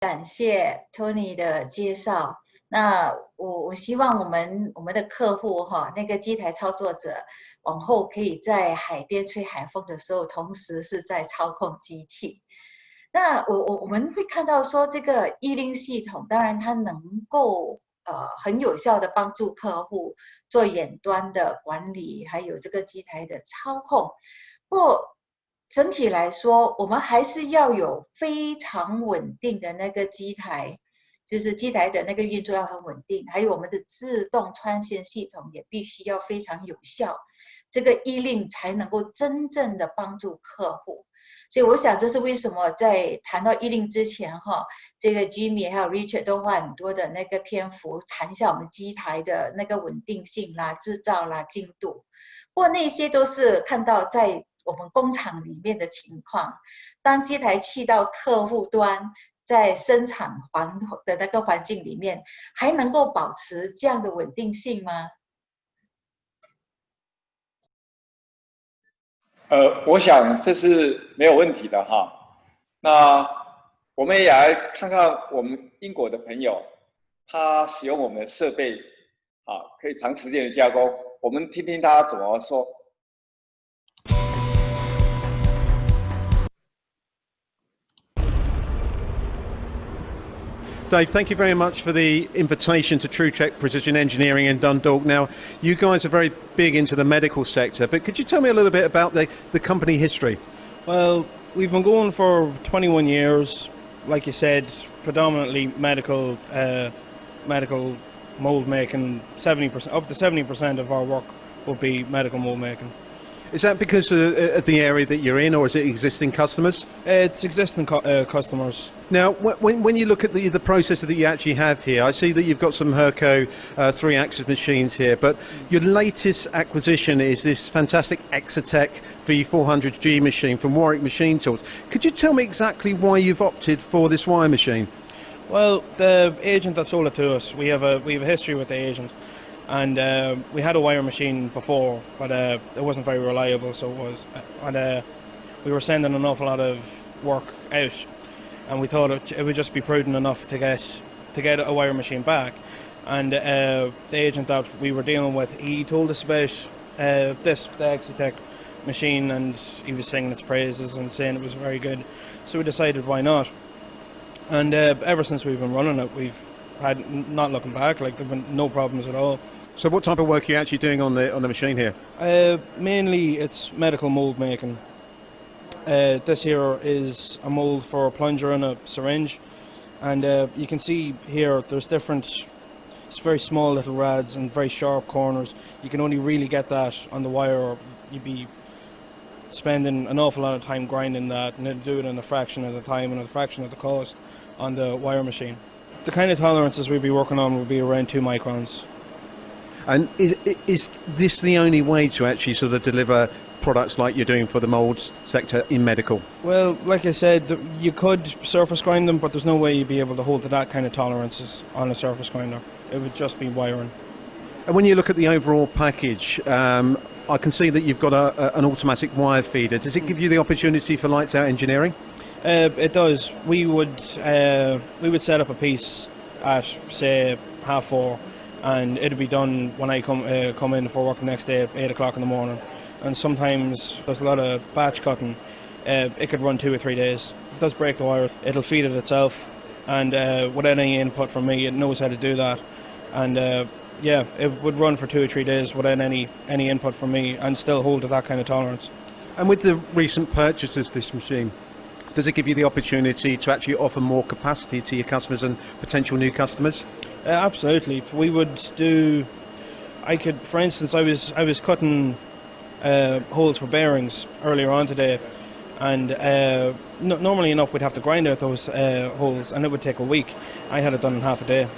感谢 Tony 的介绍。那我希望我们的客户哈，那个机台操作者往后可以在海边吹海风的时候，同时是在操控机器。那我们会看到说，这个E-Link系统，当然它能够很有效的帮助客户做远端的管理，还有这个机台的操控。不过整体来说，我们还是要有非常稳定的那个机台，就是机台的那个运作要很稳定，还有我们的自动穿线系统也必须要非常有效，这个E-Link才能够真正的帮助客户。所以我想这是为什么在谈到E-Link之前哈，这个 Jimmy 还有 Richard 都花很多的那个篇幅谈一下我们机台的那个稳定性啦、制造啦、精度。不过那些都是看到在我们工厂里面的情况，当机台去到客户端，在生产的那个环境里面，还能够保持这样的稳定性吗？我想这是没有问题的哈。那我们也来看看我们英国的朋友，他使用我们的设备啊，可以长时间的加工，我们听听他怎么说。Dave, thank you very much for the invitation to TrueTech Precision Engineering in Dundalk. Now, you guys are very big into the medical sector, but could you tell me a little bit about the company history? Well, we've been going for 21 years, like you said, predominantly medical mold making. 70%, up to 70% of our work will be medical mold making. Is that because of the area that you're in, or is it existing customers? It's existing customers. Now, when you look at the processor that you actually have here, I see that you've got some Herco 3-axis machines here, but your latest acquisition is this fantastic Excetek V400G machine from Warwick Machine Tools. Could you tell me exactly why you've opted for this wire machine? Well, the agent that sold it to us, we have a history with the agent. And we had a wire machine before, but it wasn't very reliable, so it was. And we were sending an awful lot of work out, and we thought it would just be prudent enough to get a wire machine back. And the agent that we were dealing with, he told us about the Excetek machine, and he was singing its praises and saying it was very good. So we decided, why not? And ever since we've been running it, we've had, not looking back, like there've been no problems at all. So what type of work are you actually doing on the machine here? Mainly it's medical mold making. This here is a mold for a plunger and a syringe, and you can see here there's different, it's very small little rads and very sharp corners. You can only really get that on the wire, or you'd be spending an awful lot of time grinding that, and they'd do it in a fraction of the time and a fraction of the cost on the wire machine. The kind of tolerances we'd be working on would be around 2 microns. And is this the only way to actually sort of deliver products like you're doing for the moulds sector in medical? Well, like I said, you could surface grind them, but there's no way you'd be able to hold to that kind of tolerances on a surface grinder. It would just be wiring. And when you look at the overall package, I can see that you've got an automatic wire feeder. Does it give you the opportunity for lights out engineering? It does. We would set up a piece at, say, 4:30, and it'd be done when I come in for work the next day at 8 o'clock in the morning. And sometimes there's a lot of batch cutting. It could run 2 or 3 days. If it does break the wire, it'll feed it itself, and without any input from me, it knows how to do that. And yeah, it would run for 2 or 3 days without any input from me, and still hold to that kind of tolerance. And with the recent purchases of this machine, does it give you the opportunity to actually offer more capacity to your customers and potential new customers? Absolutely. We would do. For instance, I was cutting holes for bearings earlier on today, and normally enough we'd have to grind out those holes, and it would take a week. I had it done in half a day.